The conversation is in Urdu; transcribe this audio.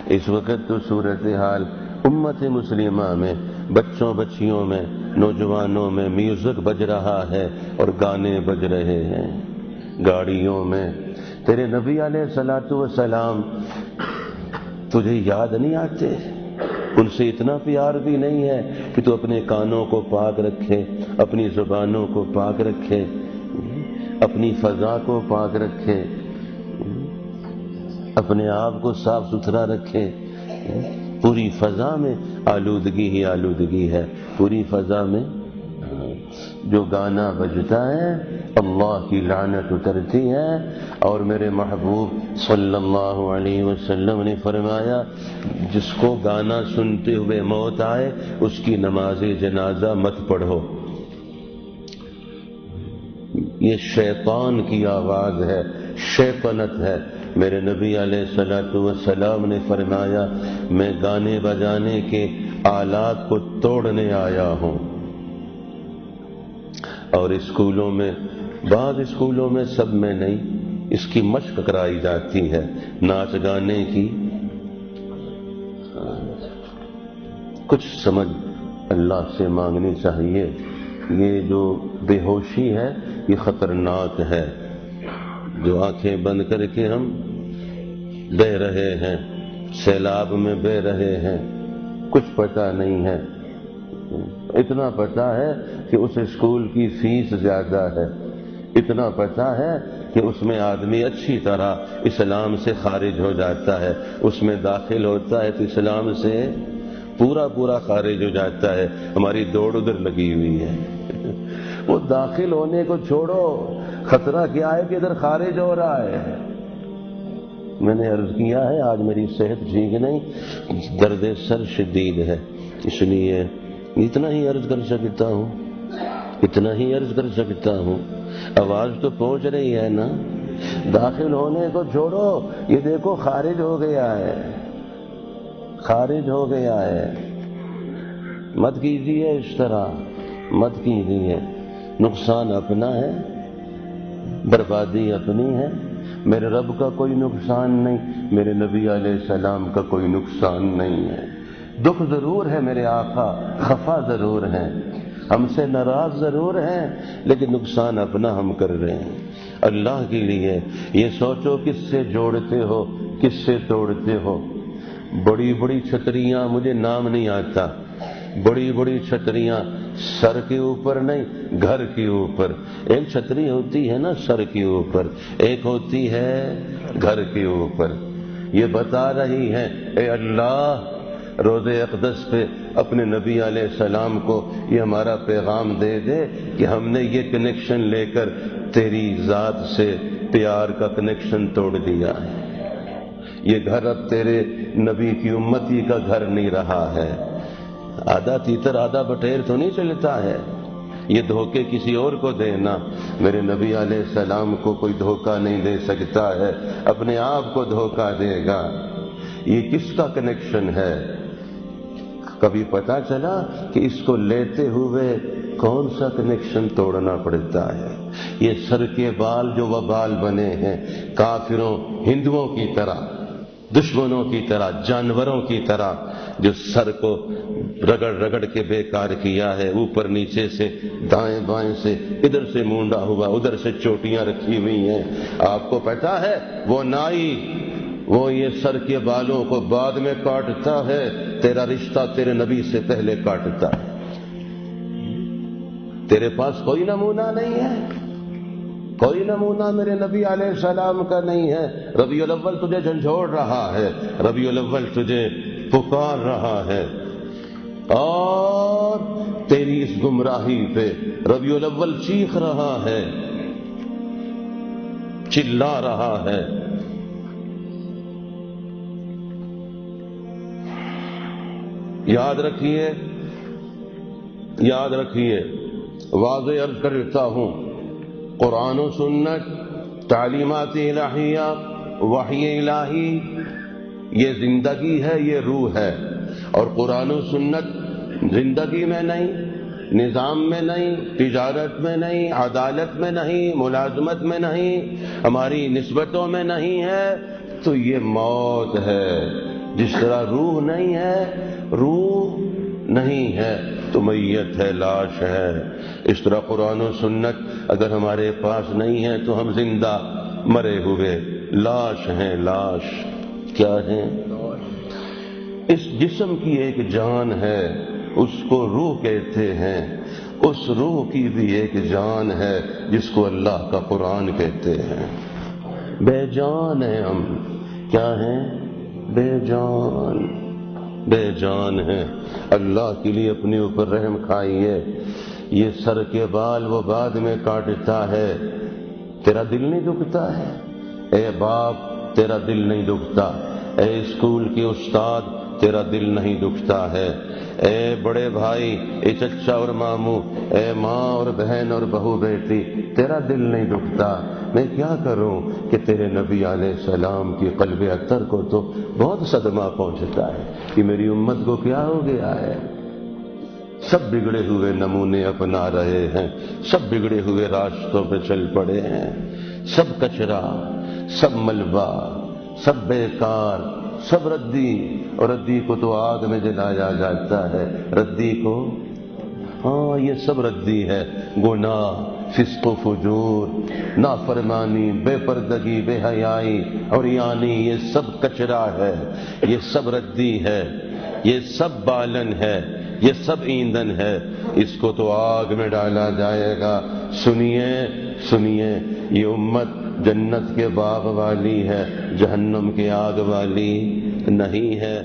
اس وقت تو صورتحال امت مسلمہ میں بچوں بچیوں میں نوجوانوں میں میوزک بج رہا ہے اور گانے بج رہے ہیں گاڑیوں میں. تیرے نبی علیہ الصلوۃ والسلام تجھے یاد نہیں آتے؟ ان سے اتنا پیار بھی نہیں ہے کہ تو اپنے کانوں کو پاک رکھے، اپنی زبانوں کو پاک رکھے، اپنی فضا کو پاک رکھے، اپنے آپ کو صاف ستھرا رکھے. پوری فضا میں آلودگی ہی آلودگی ہے. پوری فضا میں جو گانا بجتا ہے اللہ کی لعنت اترتی ہے. اور میرے محبوب صلی اللہ علیہ وسلم نے فرمایا جس کو گانا سنتے ہوئے موت آئے اس کی نماز جنازہ مت پڑھو. یہ شیطان کی آواز ہے، شیطنت ہے. میرے نبی علیہ الصلوۃ والسلام نے فرمایا میں گانے بجانے کے آلات کو توڑنے آیا ہوں. اور اسکولوں میں، بعض اسکولوں میں، سب میں نہیں، اس کی مشق کرائی جاتی ہے ناچ گانے کی. کچھ سمجھ اللہ سے مانگنی چاہیے. یہ جو بے ہوشی ہے یہ خطرناک ہے. جو آنکھیں بند کر کے ہم بہ رہے ہیں، سیلاب میں بہ رہے ہیں، کچھ پتہ نہیں ہے. اتنا پتہ ہے کہ اس اسکول کی فیس زیادہ ہے، اتنا پتہ ہے کہ اس میں آدمی اچھی طرح اسلام سے خارج ہو جاتا ہے، اس میں داخل ہوتا ہے تو اسلام سے پورا خارج ہو جاتا ہے. ہماری دوڑ ادھر لگی ہوئی ہے. وہ داخل ہونے کو چھوڑو، خطرہ کیا ہے کہ ادھر خارج ہو رہا ہے. میں نے عرض کیا ہے آج میری صحت ٹھیک نہیں، درد سر شدید ہے، اس لیے اتنا ہی عرض کر سکتا ہوں، اتنا ہی عرض کر سکتا ہوں. آواز تو پہنچ رہی ہے نا؟ داخل ہونے کو چھوڑو، یہ دیکھو خارج ہو گیا ہے، خارج ہو گیا ہے. مت کیجیے اس طرح، مت کیجیے. نقصان اپنا ہے، بربادی اپنی ہے. میرے رب کا کوئی نقصان نہیں، میرے نبی علیہ السلام کا کوئی نقصان نہیں ہے. دکھ ضرور ہے میرے آقا، خفا ضرور ہیں، ہم سے ناراض ضرور ہیں، لیکن نقصان اپنا ہم کر رہے ہیں اللہ کے لیے. یہ سوچو کس سے جوڑتے ہو، کس سے توڑتے ہو. بڑی بڑی چھتریاں، مجھے نام نہیں آتا، بڑی بڑی چھتریاں سر کے اوپر نہیں گھر کے اوپر. ایک چھتری ہوتی ہے نا سر کے اوپر، ایک ہوتی ہے گھر کے اوپر. یہ بتا رہی ہے اے اللہ روضہ اقدس پہ اپنے نبی علیہ السلام کو یہ ہمارا پیغام دے دے کہ ہم نے یہ کنیکشن لے کر تیری ذات سے پیار کا کنیکشن توڑ دیا ہے. یہ گھر اب تیرے نبی کی امتی کا گھر نہیں رہا ہے. آدھا تیتر آدھا بٹیر تو نہیں چلتا ہے. یہ دھوکے کسی اور کو دینا، میرے نبی علیہ السلام کو کوئی دھوکہ نہیں دے سکتا ہے، اپنے آپ کو دھوکہ دے گا. یہ کس کا کنیکشن ہے؟ کبھی پتا چلا کہ اس کو لیتے ہوئے کون سا کنیکشن توڑنا پڑتا ہے؟ یہ سر کے بال جو وبال بنے ہیں، کافروں ہندوؤں کی طرح، دشمنوں کی طرح، جانوروں کی طرح، جو سر کو رگڑ رگڑ کے بیکار کیا ہے، اوپر نیچے سے، دائیں بائیں سے، ادھر سے مونڈا ہوا، ادھر سے چوٹیاں رکھی ہوئی ہیں. آپ کو پتا ہے وہ نائی وہ یہ سر کے بالوں کو بعد میں کاٹتا ہے، تیرا رشتہ تیرے نبی سے پہلے کاٹتا ہے. تیرے پاس کوئی نمونہ نہیں ہے، کوئی نمونہ میرے نبی علیہ السلام کا نہیں ہے. ربیع الاول تجھے جھنجھوڑ رہا ہے، ربیع الاول تجھے پکار رہا ہے، اور تیری اس گمراہی پہ ربیع الاول چیخ رہا ہے، چلا رہا ہے. یاد رکھیے، یاد رکھیے، واضح عرض کرتا ہوں، قرآن و سنت، تعلیمات الہیہ، وحی الہی، یہ زندگی ہے، یہ روح ہے. اور قرآن و سنت زندگی میں نہیں، نظام میں نہیں، تجارت میں نہیں، عدالت میں نہیں، ملازمت میں نہیں، ہماری نسبتوں میں نہیں ہے، تو یہ موت ہے. جس طرح روح نہیں ہے، روح نہیں ہے تو میت ہے، لاش ہے، اس طرح قرآن و سنت اگر ہمارے پاس نہیں ہے تو ہم زندہ مرے ہوئے لاش ہیں۔ لاش کیا ہے؟ اس جسم کی ایک جان ہے، اس کو روح کہتے ہیں، اس روح کی بھی ایک جان ہے جس کو اللہ کا قرآن کہتے ہیں۔ بے جان ہیں ہم، کیا ہیں؟ بے جان، بے جان ہیں۔ اللہ کے لیے اپنے اوپر رحم کھائیے۔ یہ سر کے بال وہ بعد میں کاٹتا ہے، تیرا دل نہیں دکھتا ہے؟ اے باپ تیرا دل نہیں دکھتا؟ اے اسکول کے استاد تیرا دل نہیں دکھتا ہے؟ اے بڑے بھائی، اے چچا اور ماموں، اے ماں اور بہن اور بہو بیٹی، تیرا دل نہیں دکھتا؟ میں کیا کروں کہ تیرے نبی علیہ السلام کی قلب اطہر کو تو بہت صدمہ پہنچتا ہے کہ میری امت کو کیا ہو گیا ہے۔ سب بگڑے ہوئے نمونے اپنا رہے ہیں، سب بگڑے ہوئے راستوں پہ چل پڑے ہیں، سب کچرا، سب ملبہ، سب بیکار، سب ردی، اور ردی کو تو آگ میں جلایا جاتا ہے۔ ردی کو، ہاں یہ سب ردی ہے، گناہ، فسق و فجور، نافرمانی، بے پردگی، بے حیائی اور یعنی یہ سب کچرا ہے، یہ سب ردی ہے، یہ سب بالن ہے، یہ سب ایندھن ہے، اس کو تو آگ میں ڈالا جائے گا۔ سنیے سنیے، یہ امت جنت کے باغ والی ہے، جہنم کے آگ والی نہیں ہے۔